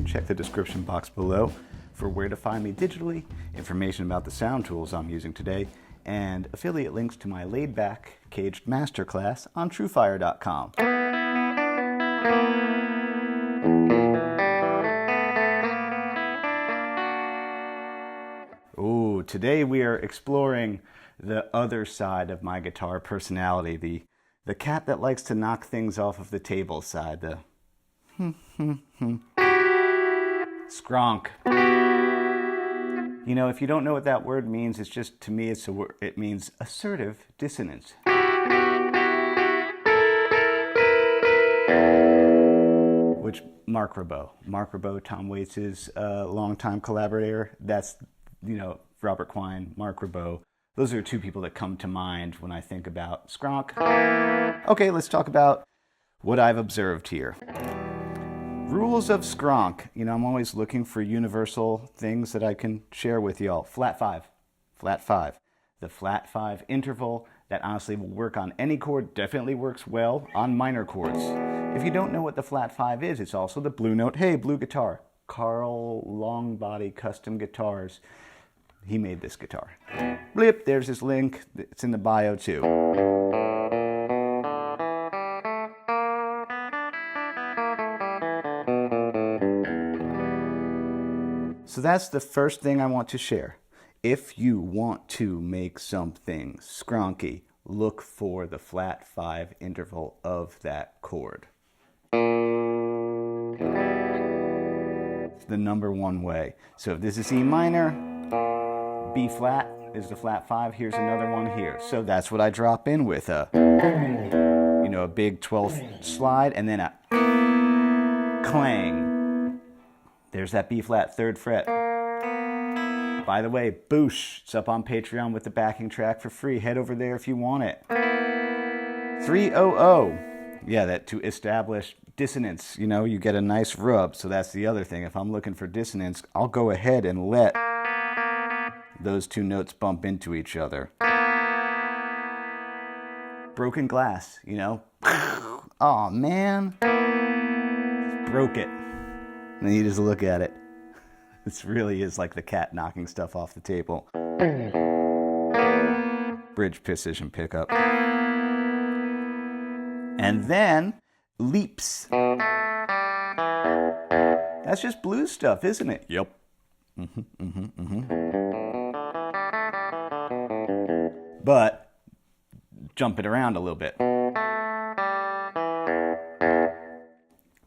Check the description box below for where to find me digitally, information about the sound tools I'm using today, and affiliate links to my laid-back caged masterclass on Truefire.com. Ooh, today we are exploring the other side of my guitar personality, the cat that likes to knock things off of the table side, the Skronk. You know, if you don't know what that word means, it's just, to me, it means assertive dissonance. Which Mark Ribot, Tom Waits' longtime collaborator, that's, you know, Robert Quine, Mark Ribot. Those are two people that come to mind when I think about Skronk. Okay, let's talk about what I've observed here. Rules of Skronk. You know, I'm always looking for universal things that I can share with y'all. Flat 5. Flat 5. The flat 5 interval that honestly will work on any chord, definitely works well on minor chords. If you don't know what the flat 5 is, it's also the blue note. Hey, blue guitar. Carl Longbody Custom Guitars. He made this guitar. Blip, there's his link. It's in the bio too. So that's the first thing I want to share. If you want to make something skronky, look for the flat 5 interval of that chord. It's the #1 way. So if this is E minor, B flat is the flat 5. Here's another one here. So that's what I drop in with a big 12th slide and then a clang. There's that B flat 3rd fret. By the way, boosh, it's up on Patreon with the backing track for free. Head over there if you want it. 3/0/0. Yeah, that to establish dissonance, you know, you get a nice rub. So that's the other thing. If I'm looking for dissonance, I'll go ahead and let those two notes bump into each other. Broken glass, you know. Oh man, broke it. And then you just look at it. This really is like the cat knocking stuff off the table. Bridge precision pickup. And then leaps. That's just blues stuff, isn't it? Yep. But jump it around a little bit.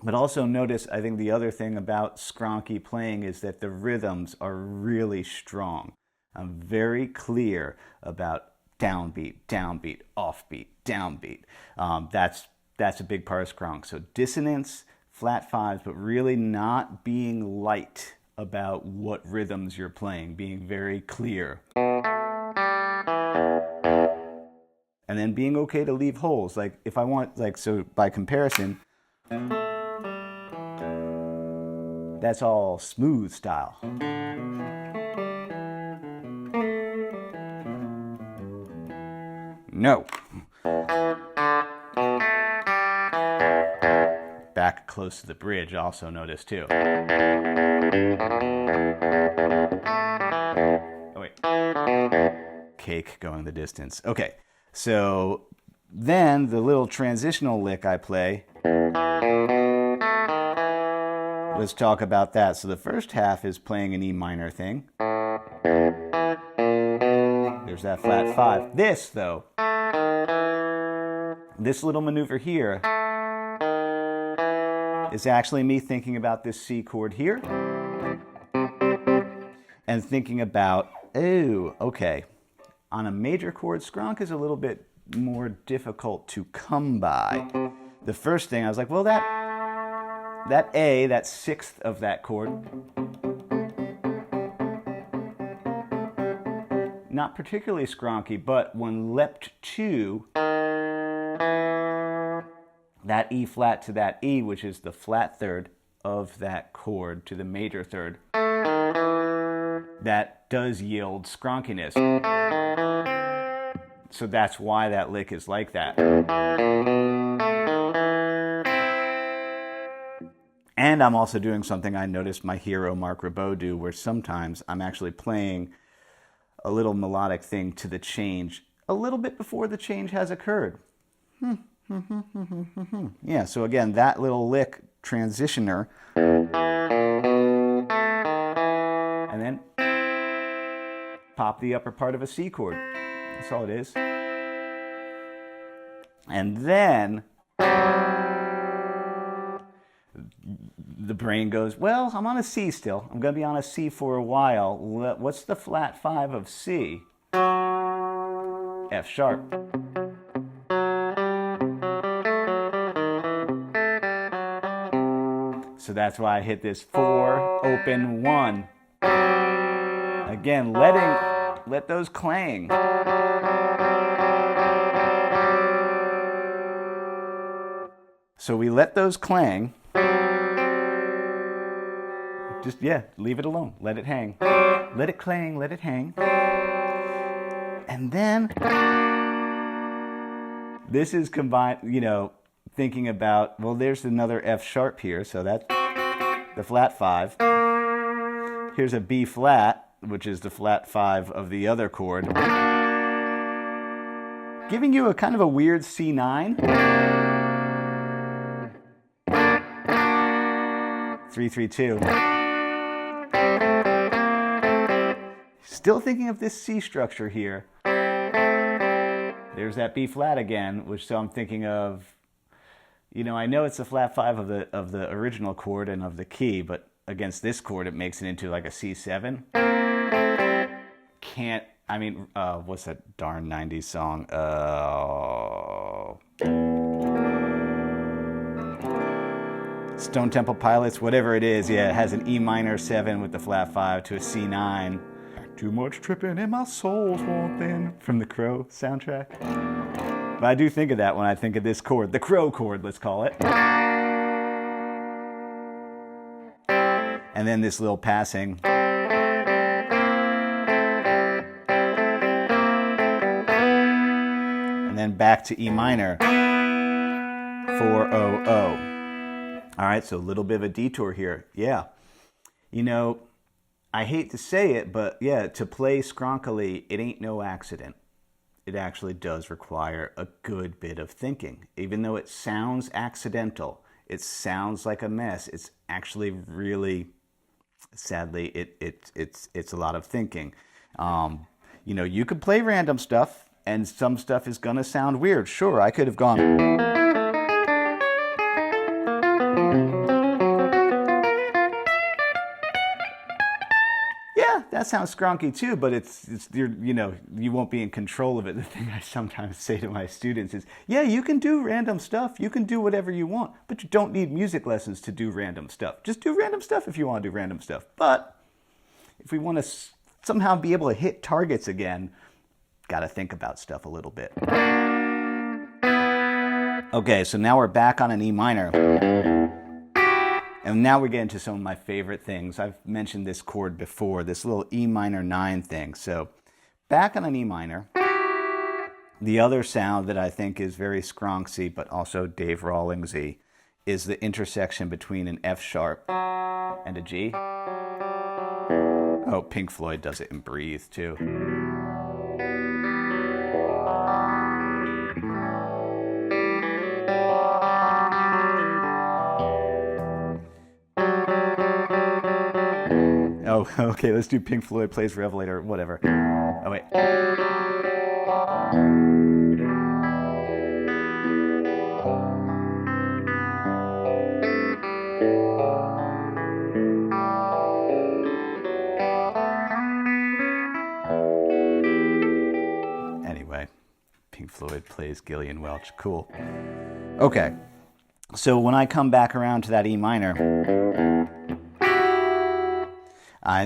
But also notice, I think the other thing about skronky playing is that the rhythms are really strong. I'm very clear about downbeat, downbeat, offbeat, downbeat. That's a big part of skronk. So dissonance, flat 5s, but really not being light about what rhythms you're playing, being very clear. And then being okay to leave holes. Like if I want, so by comparison, that's all smooth style. No. Back close to the bridge, also notice too. Oh wait. Cake going the distance. Okay, so then the little transitional lick I play, let's talk about that. So the first half is playing an E minor thing. There's that flat 5. This, though, this little maneuver here is actually me thinking about this C chord here and thinking about, oh, okay, On a major chord, Skronk is a little bit more difficult to come by. The first thing I was like, well, that A, that sixth of that chord, not particularly skronky, but when leapt to that E flat to that E, which is the flat third of that chord, to the major third, that does yield skronkiness. So that's why that lick is like that. And I'm also doing something I noticed my hero Mark Ribot do, where sometimes I'm actually playing a little melodic thing to the change a little bit before the change has occurred. Yeah, so again, that little lick transitioner, and then pop the upper part of a C chord. That's all it is. And then the brain goes, well, I'm on a C still. I'm going to be on a C for a while. What's the flat 5 of C? F sharp. So that's why I hit this 4, open 1. Again, let those clang. So we let those clang. Just, yeah, leave it alone. Let it hang. Let it clang, let it hang. And then, this is combined, you know, thinking about, well, there's another F sharp here, so that's the flat 5. Here's a B flat, which is the flat 5 of the other chord. Giving you a kind of a weird C9. 3-3-2. Still thinking of this C structure here. There's that B flat again, which so I'm thinking of, you know, I know it's the flat 5 of the original chord and of the key, but against this chord it makes it into like a C7. Can't, I mean, what's that darn 90s song? Stone Temple Pilots, whatever it is, yeah, it has an E minor 7 with the flat 5 to a C9. Too much tripping in my soul's one thing, from the Crow soundtrack. But I do think of that when I think of this chord, the Crow chord, let's call it. And then this little passing. And then back to E minor. 4-0-0. All right, so a little bit of a detour here. Yeah. You know, I hate to say it, but yeah, to play skronkily, it ain't no accident. It actually does require a good bit of thinking. Even though it sounds accidental, it sounds like a mess, it's actually really, sadly, it's a lot of thinking. You know, you could play random stuff, and some stuff is gonna sound weird. Sure, I could have gone... That sounds skronky too, but it's you know, you won't be in control of it. The thing I sometimes say to my students is, yeah, you can do random stuff, you can do whatever you want, but you don't need music lessons to do random stuff. Just do random stuff if you want to do random stuff. But if we want to somehow be able to hit targets again, got to think about stuff a little bit. Okay, so now we're back on an E minor. And now we get into some of my favorite things. I've mentioned this chord before, this little E minor 9 thing. So back on an E minor, the other sound that I think is very skronksy, but also Dave Rawlingsy, is the intersection between an F sharp and a G. Oh, Pink Floyd does it in Breathe too. Oh, okay, let's do Pink Floyd Plays Revelator, whatever. Oh, wait. Pink Floyd plays Gillian Welch. Cool. Okay. So when I come back around to that E minor,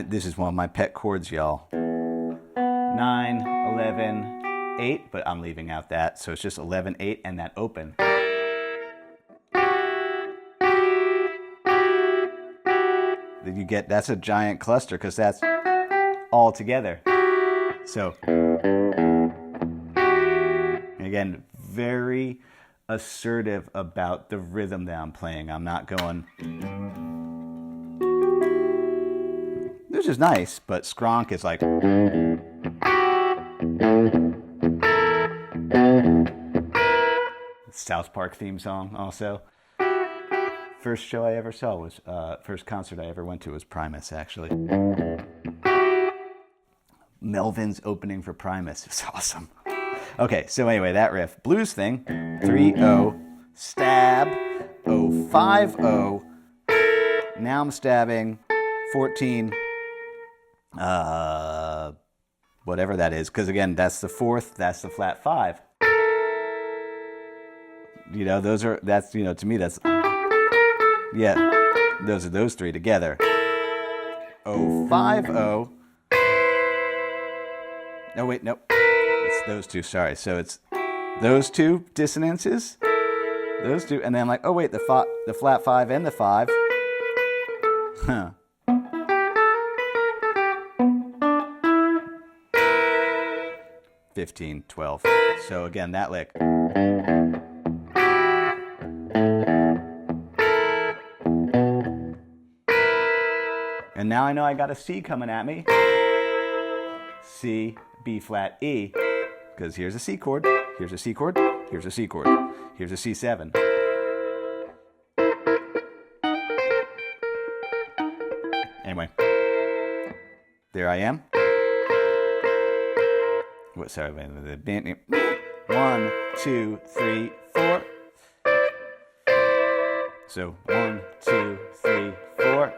this is one of my pet chords, y'all. 9, 11, 8, but I'm leaving out that, so it's just 11, 8, and that open. You get, that's a giant cluster because that's all together. So, again, very assertive about the rhythm that I'm playing. I'm not going, which is nice, but Skronk is like, South Park theme song also. First show I ever saw was, first concert I ever went to was Primus, actually. Melvin's opening for Primus. It's awesome. Okay, so anyway, that riff. Blues thing. 3-0, stab, 0-5-0. Now I'm stabbing 14, whatever that is, because again, that's the fourth, that's the flat 5. You know, those are, that's, you know, to me, that's, yeah, those are those three together. 0-5-0. No, wait, nope. It's those two, sorry. So it's those two dissonances, those two, and then I'm like, oh wait, the flat 5 and the 5. Huh. $15, $12. So again, that lick. And now I know I got a C coming at me. C, B flat, E. Because here's a C chord, here's a C chord, here's a C chord, here's a C7. Anyway, there I am. What? Sorry, 1, 2, 3, 4. So 1, 2, 3, 4.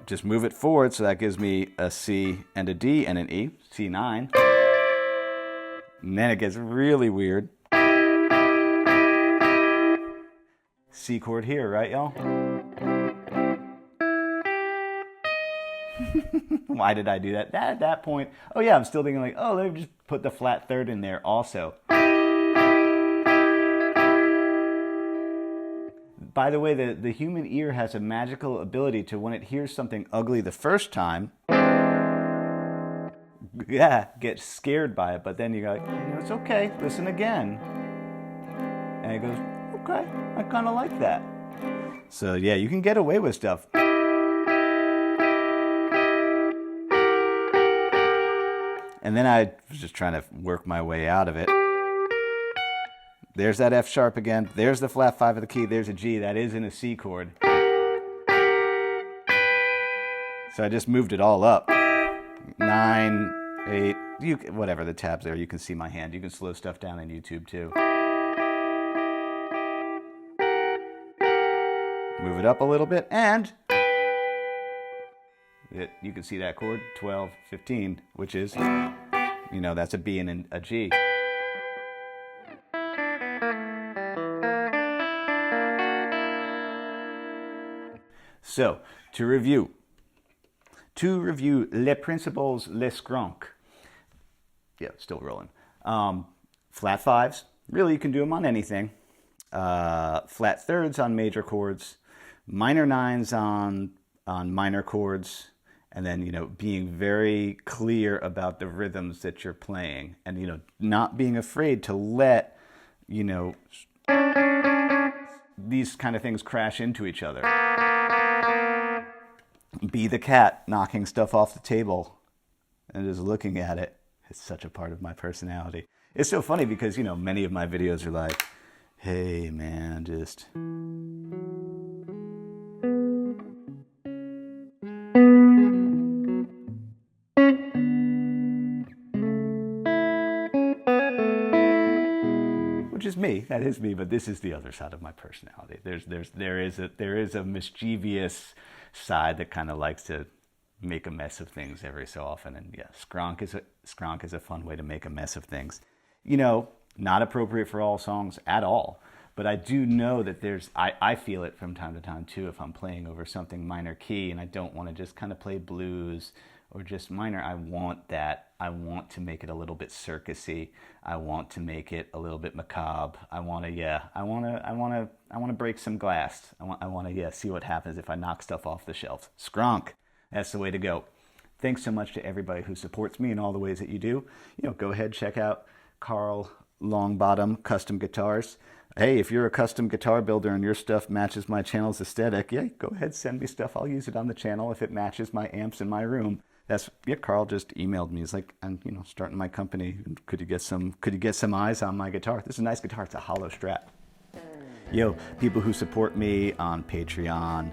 Just move it forward, so that gives me a C and a D and an E, C9. And then it gets really weird. C chord here, right, y'all? Why did I do that? At that point, oh yeah, I'm still thinking like, oh, let me just put the flat third in there also. By the way, the human ear has a magical ability to, when it hears something ugly the first time, yeah, get scared by it, but then you go, like, it's okay, listen again. And it goes, okay, I kind of like that. So yeah, you can get away with stuff. And then I was just trying to work my way out of it. There's that F sharp again. There's the flat 5 of the key. There's a G. That is in a C chord. So I just moved it all up. 9, 8, whatever the tabs there. You can see my hand. You can slow stuff down on YouTube too. Move it up a little bit, and you can see that chord, 12, 15, which is, you know, that's a B and a G. So, to review les principles, les Skronk. Yeah, still rolling. Flat 5s, really you can do them on anything. Flat 3rds on major chords, minor 9s on minor chords, and then, you know, being very clear about the rhythms that you're playing, and, you know, not being afraid to let, you know, these kind of things crash into each other. Be the cat knocking stuff off the table and just looking at it. It's such a part of my personality. It's so funny because, you know, many of my videos are like, hey man, just... Which is me, that is me, but this is the other side of my personality. There is a mischievous side that kind of likes to make a mess of things every so often. And yeah, Skronk is a fun way to make a mess of things. You know, not appropriate for all songs at all. But I do know that I feel it from time to time too if I'm playing over something minor key and I don't want to just kind of play blues or just minor. I want that. I want to make it a little bit circusy. I want to make it a little bit macabre. I want to break some glass. I want to see what happens if I knock stuff off the shelves. Skronk, that's the way to go. Thanks so much to everybody who supports me in all the ways that you do. You know, go ahead, check out Carl Longbottom Custom Guitars. Hey, if you're a custom guitar builder and your stuff matches my channel's aesthetic, yeah, go ahead, send me stuff. I'll use it on the channel if it matches my amps in my room. Carl just emailed me. He's like, I'm starting my company. Could you get some eyes on my guitar? This is a nice guitar. It's a hollow Strat. Yo, people who support me on Patreon,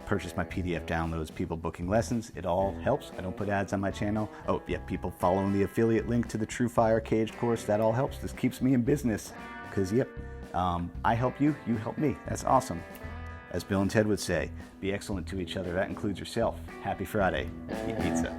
purchase my PDF downloads, people booking lessons, it all helps. I don't put ads on my channel. Oh, yeah, people following the affiliate link to the Truefire caged course, that all helps. This keeps me in business because, I help you, you help me. That's awesome. As Bill and Ted would say, be excellent to each other. That includes yourself. Happy Friday. Eat pizza.